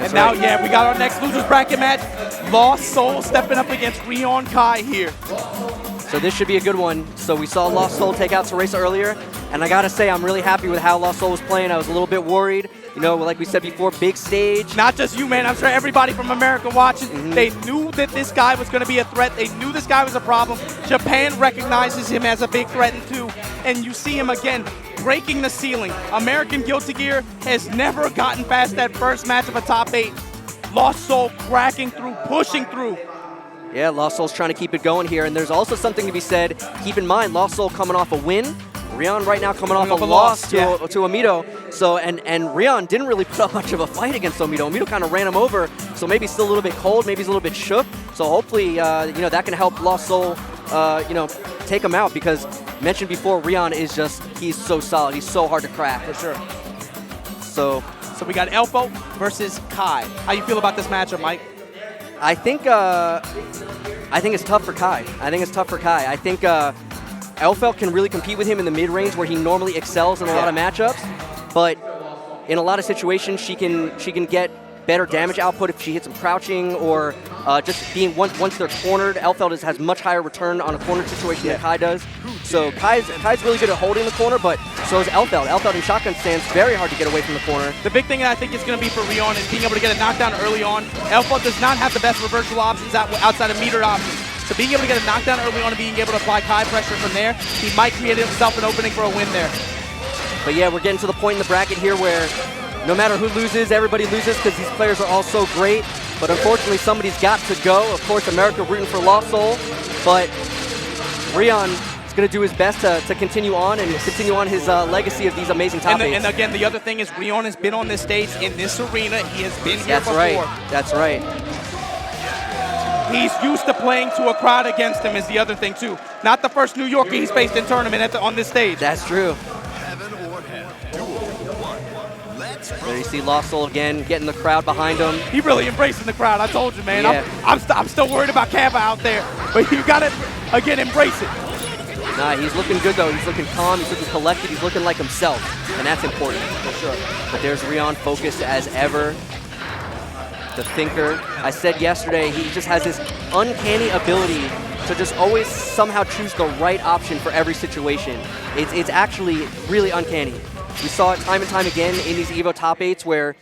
And now, yeah, we got our next losers bracket match. Lost Soul stepping up against Rion Kai here. So this should be a good one. So we saw Lost Soul take out Teresa earlier, and I gotta say I'm really happy with how Lost Soul was playing. I was a little bit worried. You know, like we said before, big stage. Not just you, man. I'm sure everybody from America watching, they knew that this guy was going to be a threat. They knew this guy was a problem. Japan recognizes him as a big threat too. And you see him again breaking the ceiling. American Guilty Gear has never gotten past that first match of a top 8. Lost Soul cracking through, pushing through. Yeah, Lost Soul's trying to keep it going here. And there's also something to be said. Keep in mind, Lost Soul coming off a win. Rion right now coming off a loss to Amito. So, and Rion didn't really put up much of a fight against Amito. Amito kind of ran him over, so maybe still a little bit cold, maybe he's a little bit shook. So hopefully, you know, that can help Lost Soul, you know, take him out, because mentioned before, Rion is just, he's so solid. He's so hard to crack. For sure. So we got Elfo versus Kai. How you feel about this matchup, Mike? I think it's tough for Kai. I think Elfelt can really compete with him in the mid-range where he normally excels in a lot of matchups, but in a lot of situations she can get better damage output if she hits him crouching, or just being once they're cornered. Elfelt has much higher return on a cornered situation than Kai does. So Kai's really good at holding the corner, but so is Elfelt. Elfelt in shotgun stands very hard to get away from the corner. The big thing that I think is going to be for Rion is being able to get a knockdown early on. Elfelt does not have the best reversal options outside of metered options. So being able to get a knockdown early on and being able to apply Kai pressure from there, he might create himself an opening for a win there. But yeah, we're getting to the point in the bracket here where no matter who loses, everybody loses because these players are all so great. But unfortunately, somebody's got to go. Of course, America rooting for Lost Soul, but Rion is going to do his best to continue on and continue on his legacy of these amazing top 8s. And again, the other thing is Rion has been on this stage in this arena. He has been here before. That's right. He's used to playing to a crowd against him is the other thing too. Not the first New Yorker he's faced in tournament on this stage. That's true. There you see Lost Soul again, getting the crowd behind him. He really embracing the crowd, I told you, man. Yeah. I'm still worried about Kava out there, but you got to, again, embrace it. Nah, he's looking good, though. He's looking calm, he's looking collected, he's looking like himself, and that's important. For sure. But there's Rion, focused as ever. The thinker. I said yesterday, he just has this uncanny ability to just always somehow choose the right option for every situation. It's actually really uncanny. We saw it time and time again in these EVO top 8s where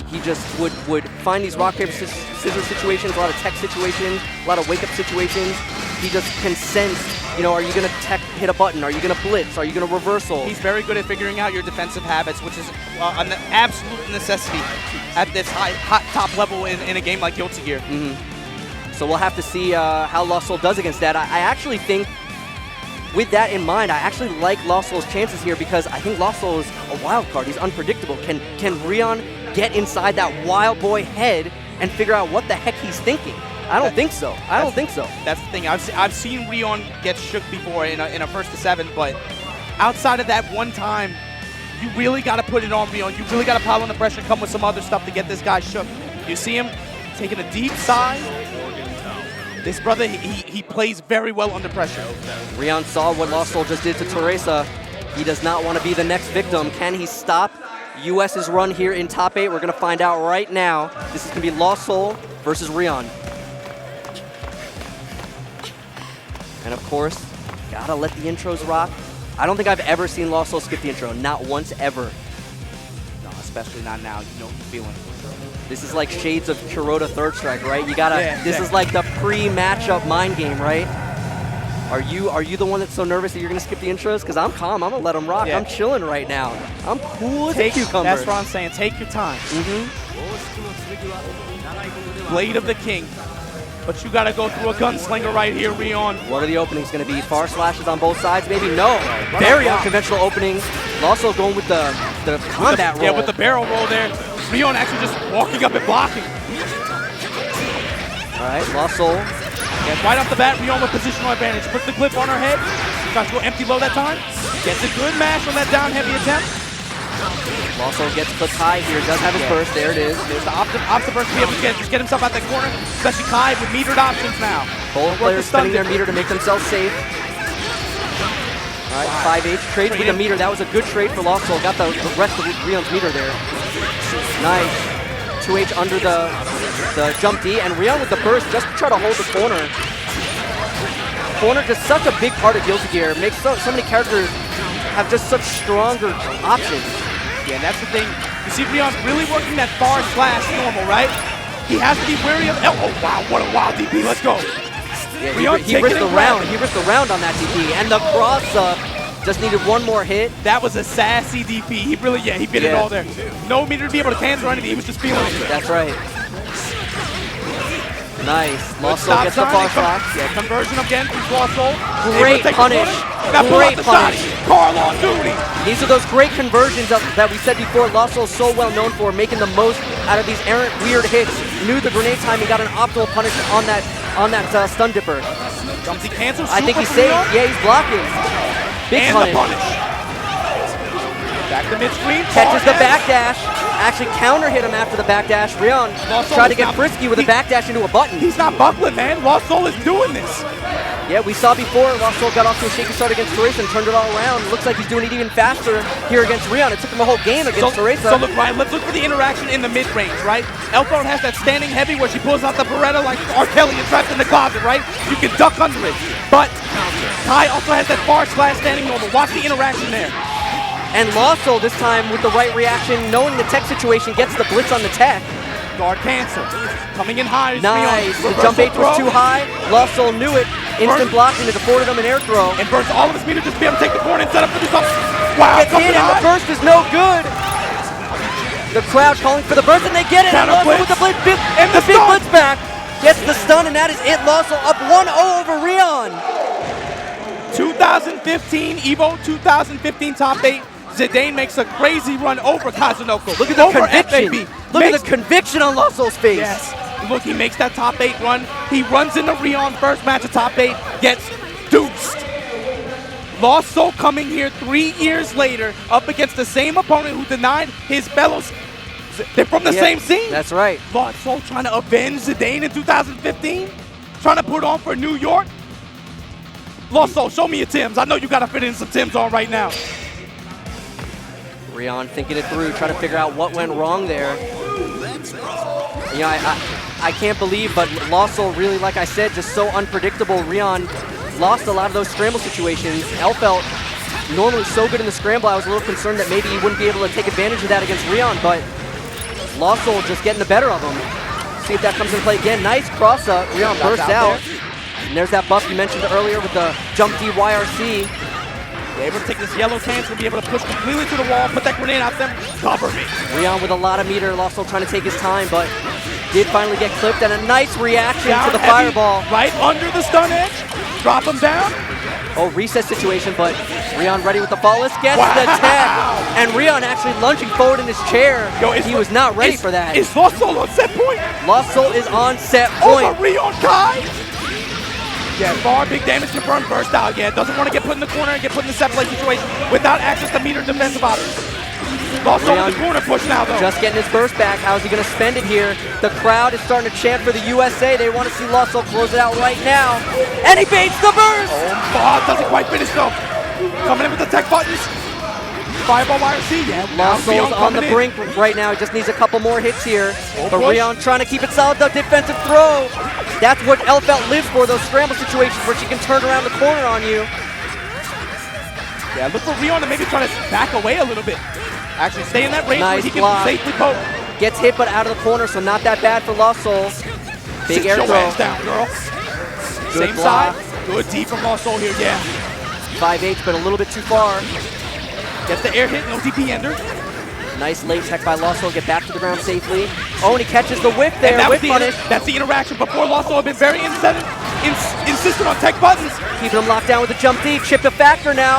he just would find these rock, paper, scissors situations, a lot of tech situations, a lot of wake-up situations. He just can sense, you know, are you going to hit a button? Are you going to blitz? Are you going to reversal? He's very good at figuring out your defensive habits, which is an absolute necessity at this hot top level in a game like Guilty Gear. So we'll have to see how Lost Soul does against that. I actually think, with that in mind, I actually like Lost Soul's chances here because I think Lost Soul is a wild card. He's unpredictable. Can Rion get inside that wild boy head and figure out what the heck he's thinking? I don't think so. That's the thing. I've seen Rion get shook before in a first to 7, but outside of that one time, you really got to put it on Rion. You really got to pile on the pressure and come with some other stuff to get this guy shook. You see him taking a deep sigh. This brother, he plays very well under pressure. Rion saw what Lost Soul just did to Teresa. He does not want to be the next victim. Can he stop US's run here in top 8? We're going to find out right now. This is going to be Lost Soul versus Rion. And of course, gotta let the intros rock. I don't think I've ever seen Lost Soul skip the intro. Not once ever. No, especially not now. You know what I'm feeling. This is like shades of Kuroda Third Strike, right? You gotta. This is like the pre-matchup mind game, right? Are you the one that's so nervous that you're gonna skip the intros? Because I'm calm. I'm gonna let them rock. I'm chilling right now. I'm cool as a cucumber. That's what I'm saying. Take your time. Blade of the King. But you gotta go through a gunslinger right here, Rion. What are the openings gonna be? Far slashes on both sides, maybe? No. Very unconventional opening. Also going with the combat roll. Yeah, with the barrel roll there. Rion actually just walking up and blocking. All right, Lost Soul. Yeah, right off the bat, Rion with positional advantage. Puts the clip on her head. Tries to go empty low that time. Gets a good mash on that down heavy attempt. Lost Soul gets clipped high here. Does have his burst. There it is. There's the opposite burst to be able to just get himself out that corner. Especially Kai with metered options now. Both players spending their meter to make themselves safe. All right, 5H trades with the meter. That was a good trade for Lost Soul. Got the rest of Rion's meter there. Nice. 2H under the jump D, and Rion with the burst just to try to hold the corner. Corner just such a big part of Guilty Gear. Makes so many characters have just such stronger options. Yeah, and that's the thing. You see Rion's really working that far slash normal, right? He has to be wary of. Oh wow, what a wild DP! Let's go. Yeah, he risked the round. He risked the round on that DP, and the cross up just needed one more hit. That was a sassy DP. He really, he bit it all there. No meter to be able to cancel or anything. He was just feeling it. That's right. Nice. Lost Soul gets the far shot. Yeah, conversion again from Lost Soul. Great punish. Great punish. Carl on duty. These are those great conversions that we said before Lost Soul is so well known for, making the most out of these errant weird hits. Knew the grenade timing, got an optimal punish on that stun dipper. Jumpsy cancels. I think he's safe. Yeah, he's blocking. Big punish. Back to mid-screen. Catches the backdash. Actually counter hit him after the backdash. Rion tried to get frisky with a backdash into a button. He's not buckling, man. Lost Soul is doing this. Yeah, we saw before Lost Soul got off to a shaky start against Teresa and turned it all around. Looks like he's doing it even faster here against Rion. It took him a whole game against Teresa. So look, Ryan, let's look for the interaction in the mid-range, right? Elphone has that standing heavy where she pulls out the Beretta like R. Kelly and trapped in the closet, right? You can duck under it. But Kai also has that far slash standing normal. Watch the interaction there. And Lost Soul this time with the right reaction, knowing the tech situation, gets the blitz on the tech. Guard cancel. Coming in high. Nice. The jump H was too high. Lost Soul knew it. Instant blocking. It afforded him an air throw. And burst all of his meter just to be able to take the corner and set up for this up. Wow. Gets hit and the burst is no good. The crowd calling for the burst and they get it. And Lost Soul with the blitz. And the big blitz back. Gets the stun and that is it. Lost Soul up 1-0 over Rion. 2015 EVO 2015 top 8. Zidane makes a crazy run over Kazunoko. Look at the conviction. Look at the conviction on Lost Soul's face. Yes. Look, he makes that top 8 run. He runs into Rion first match of top 8, gets deuced. Lost Soul coming here 3 years later up against the same opponent who denied his fellows. They're from the same scene. That's right. Lost Soul trying to avenge Zidane in 2015, trying to put on for New York. Lost Soul, show me your Tims. I know you got to fit in some Tims on right now. Rion thinking it through, trying to figure out what went wrong there. You know, I can't believe, but Lost Soul really, like I said, just so unpredictable. Rion lost a lot of those scramble situations. Elphelt normally so good in the scramble. I was a little concerned that maybe he wouldn't be able to take advantage of that against Rion, but Lost Soul just getting the better of him. See if that comes into play again. Nice cross up. Rion bursts out. And there's that buff you mentioned earlier with the jump D YRC. They're able to take this yellow cancel and be able to push completely to the wall, put that grenade out them, cover me. Rion with a lot of meter, Lost Soul trying to take his time, but did finally get clipped, and a nice reaction to the fireball. Right under the stun edge, drop him down. Oh, reset situation, but Rion ready with the fallless, gets the tech. And Rion actually lunging forward in his chair. He was not ready for that. Is Lost Soul on set point? Lost Soul is on set point. Over Rion Kai. Yeah, far, big damage confirmed, burst out. Yeah, doesn't want to get put in the corner and get put in the set play situation without access to meter defensive options. Lost Soul in the corner push now, though. Just getting his burst back. How is he going to spend it here? The crowd is starting to chant for the USA. They want to see Lost Soul close it out right now. And he baits the burst! Oh, doesn't quite finish, though. Coming in with the tech buttons. Fireball YRC, yeah. Lost Soul's on the brink right now. He just needs a couple more hits here. But Rion trying to keep it solid. The defensive throw. That's what Elphelt lives for, those scramble situations where she can turn around the corner on you. Yeah, look for Rion to maybe try to back away a little bit. Actually stay in that range where he can safely poke. Gets hit but out of the corner, so not that bad for Lost Soul. Big air throw. Hands down, girl. Same side. Good D from Lost Soul here, yeah. 5-8, but a little bit too far. Gets the air hit, no DP ender. Nice late tech by Lost Soul, get back to the ground safely. Oh, and he catches the whip there, whip punish. That's the interaction. Before Lost Soul had been very insistent on tech buttons. Keeping him locked down with the jump D, chipped a factor now.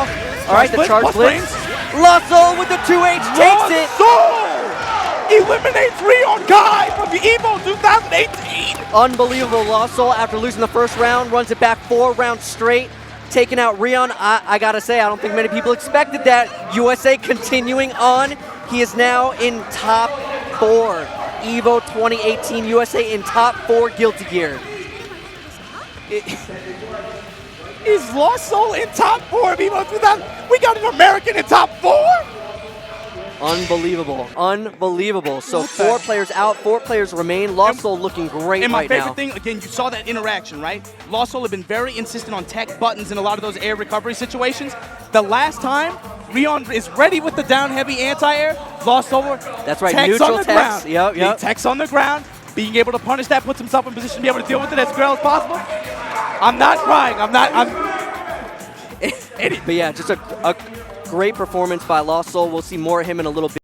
All right, the charge blitz. Lost Soul with the 2H takes it. Lost Soul eliminates Rion Kai from the EVO 2018. Unbelievable. Lost Soul, after losing the first round, runs it back 4 rounds straight. Taking out Rion, I gotta say, I don't think many people expected that. USA continuing on. He is now in top 4. EVO 2018 USA in top 4 Guilty Gear. Is Lost Soul in top 4 of EVO 2000? We got an American in top 4? Unbelievable. Unbelievable. So What the- 4 players out, 4 players remain. Lost Soul looking great And my right favorite now. thing, again, you saw that interaction, right? Lost Soul have been very insistent on tech buttons in a lot of those air recovery situations. The last time, Rion is ready with the down heavy anti-air. Lost Soul, That's right, techs neutral on the techs. ground. Yep, Being yep. techs on the ground, being able to punish that, puts himself in position to be able to deal with it as well as possible. I'm not crying. But yeah, just a great performance by Lost Soul. We'll see more of him in a little bit.